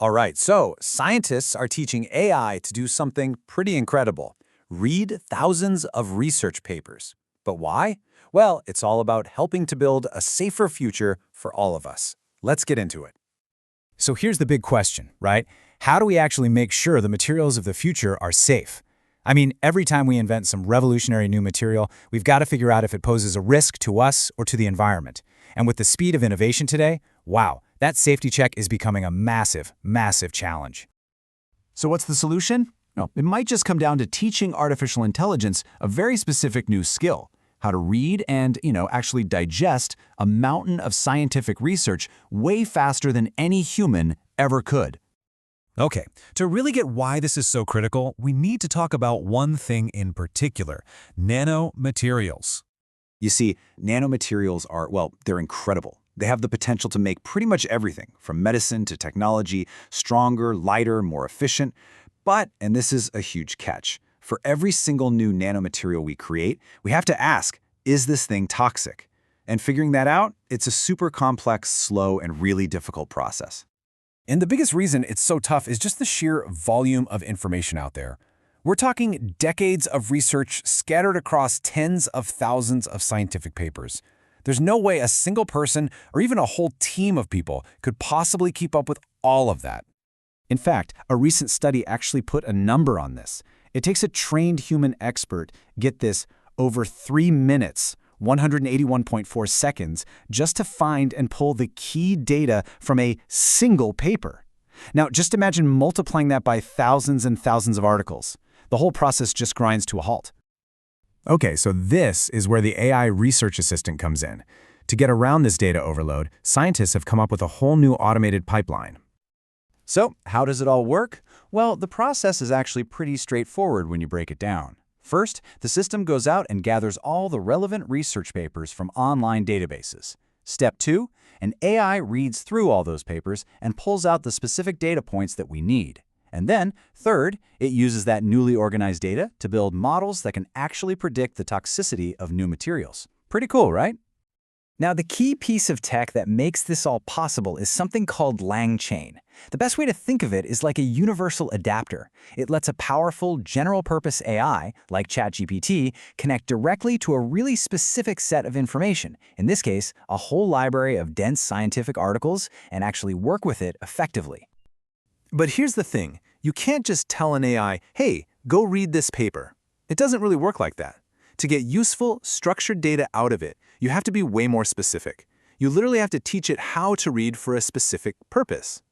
All right, so scientists are teaching AI to do something pretty incredible. Read thousands of research papers. But why? Well, it's all about helping to build a safer future for all of us. Let's get into it. So here's the big question, right? How do we actually make sure the materials of the future are safe? I mean, every time we invent some revolutionary new material, we've got to figure out if it poses a risk to us or to the environment. And with the speed of innovation today, wow, that safety check is becoming a massive, massive challenge. So what's the solution? No, it might just come down to teaching artificial intelligence a very specific new skill, how to read and, actually digest a mountain of scientific research way faster than any human ever could. Okay, to really get why this is so critical, we need to talk about one thing in particular: nanomaterials. You see, nanomaterials are, well, they're incredible. They have the potential to make pretty much everything, from medicine to technology, stronger, lighter, more efficient. But, and this is a huge catch, for every single new nanomaterial we create, we have to ask, is this thing toxic? And figuring that out, it's a super complex, slow, and really difficult process. And the biggest reason it's so tough is just the sheer volume of information out there. We're talking decades of research scattered across tens of thousands of scientific papers. There's no way a single person or even a whole team of people could possibly keep up with all of that. In fact, a recent study actually put a number on this. It takes a trained human expert, get this, over 3 minutes, 181.4 seconds, just to find and pull the key data from a single paper. Now, just imagine multiplying that by thousands and thousands of articles. The whole process just grinds to a halt. Okay, so this is where the AI research assistant comes in. To get around this data overload, scientists have come up with a whole new automated pipeline. So, how does it all work? Well, the process is actually pretty straightforward when you break it down. First, the system goes out and gathers all the relevant research papers from online databases. Step 2, an AI reads through all those papers and pulls out the specific data points that we need. And then, third, it uses that newly organized data to build models that can actually predict the toxicity of new materials. Pretty cool, right? Now, the key piece of tech that makes this all possible is something called LangChain. The best way to think of it is like a universal adapter. It lets a powerful, general-purpose AI, like ChatGPT, connect directly to a really specific set of information, in this case, a whole library of dense scientific articles, and actually work with it effectively. But here's the thing. You can't just tell an AI, hey, go read this paper. It doesn't really work like that. To get useful, structured data out of it, you have to be way more specific. You literally have to teach it how to read for a specific purpose.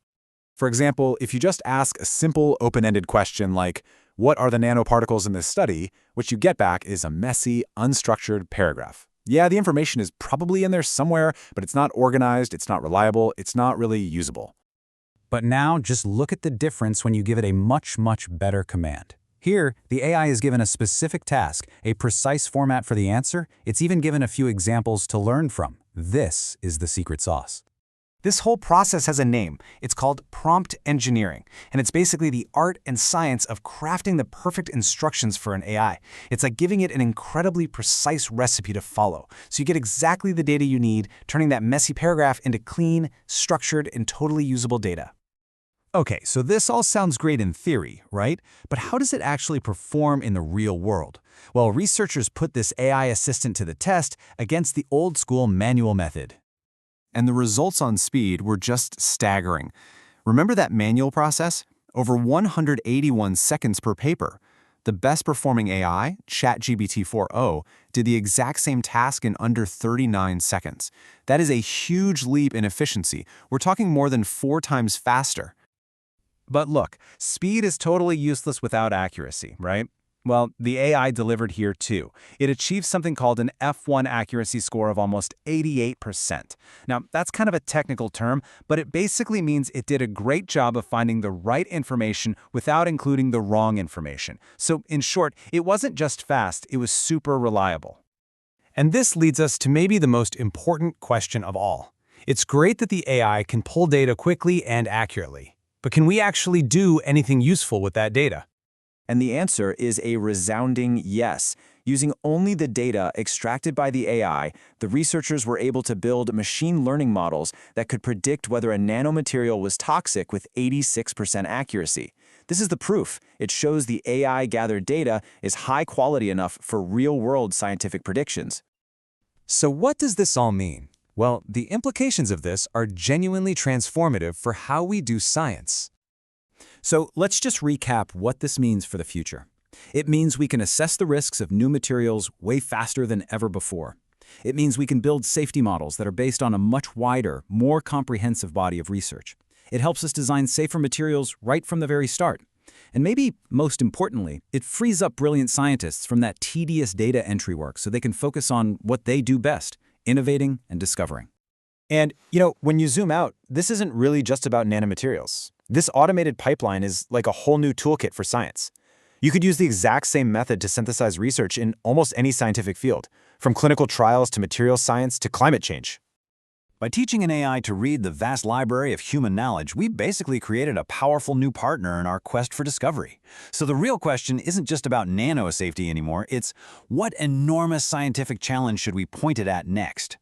For example, if you just ask a simple open-ended question like, what are the nanoparticles in this study, what you get back is a messy, unstructured paragraph. Yeah, the information is probably in there somewhere, but it's not organized, it's not reliable, it's not really usable. But now just look at the difference when you give it a much, much better command. Here, the AI is given a specific task, a precise format for the answer. It's even given a few examples to learn from. This is the secret sauce. This whole process has a name. It's called prompt engineering, and it's basically the art and science of crafting the perfect instructions for an AI. It's like giving it an incredibly precise recipe to follow, so you get exactly the data you need, turning that messy paragraph into clean, structured, and totally usable data. Okay, so this all sounds great in theory, right? But how does it actually perform in the real world? Well, researchers put this AI assistant to the test against the old-school manual method. And the results on speed were just staggering. Remember that manual process? Over 181 seconds per paper. The best-performing AI, ChatGPT 4o, did the exact same task in under 39 seconds. That is a huge leap in efficiency. We're talking more than 4 times faster. But look, speed is totally useless without accuracy, right? Well, the AI delivered here too. It achieved something called an F1 accuracy score of almost 88%. Now, that's kind of a technical term, but it basically means it did a great job of finding the right information without including the wrong information. So, in short, it wasn't just fast, it was super reliable. And this leads us to maybe the most important question of all. It's great that the AI can pull data quickly and accurately. But can we actually do anything useful with that data? And the answer is a resounding yes. Using only the data extracted by the AI, the researchers were able to build machine learning models that could predict whether a nanomaterial was toxic with 86% accuracy. This is the proof. It shows the AI-gathered data is high quality enough for real-world scientific predictions. So what does this all mean? Well, the implications of this are genuinely transformative for how we do science. So let's just recap what this means for the future. It means we can assess the risks of new materials way faster than ever before. It means we can build safety models that are based on a much wider, more comprehensive body of research. It helps us design safer materials right from the very start. And maybe most importantly, it frees up brilliant scientists from that tedious data entry work so they can focus on what they do best, innovating and discovering. And, when you zoom out, this isn't really just about nanomaterials. This automated pipeline is like a whole new toolkit for science. You could use the exact same method to synthesize research in almost any scientific field, from clinical trials to materials science to climate change. By teaching an AI to read the vast library of human knowledge, we basically created a powerful new partner in our quest for discovery. So the real question isn't just about nanosafety anymore, it's what enormous scientific challenge should we point it at next?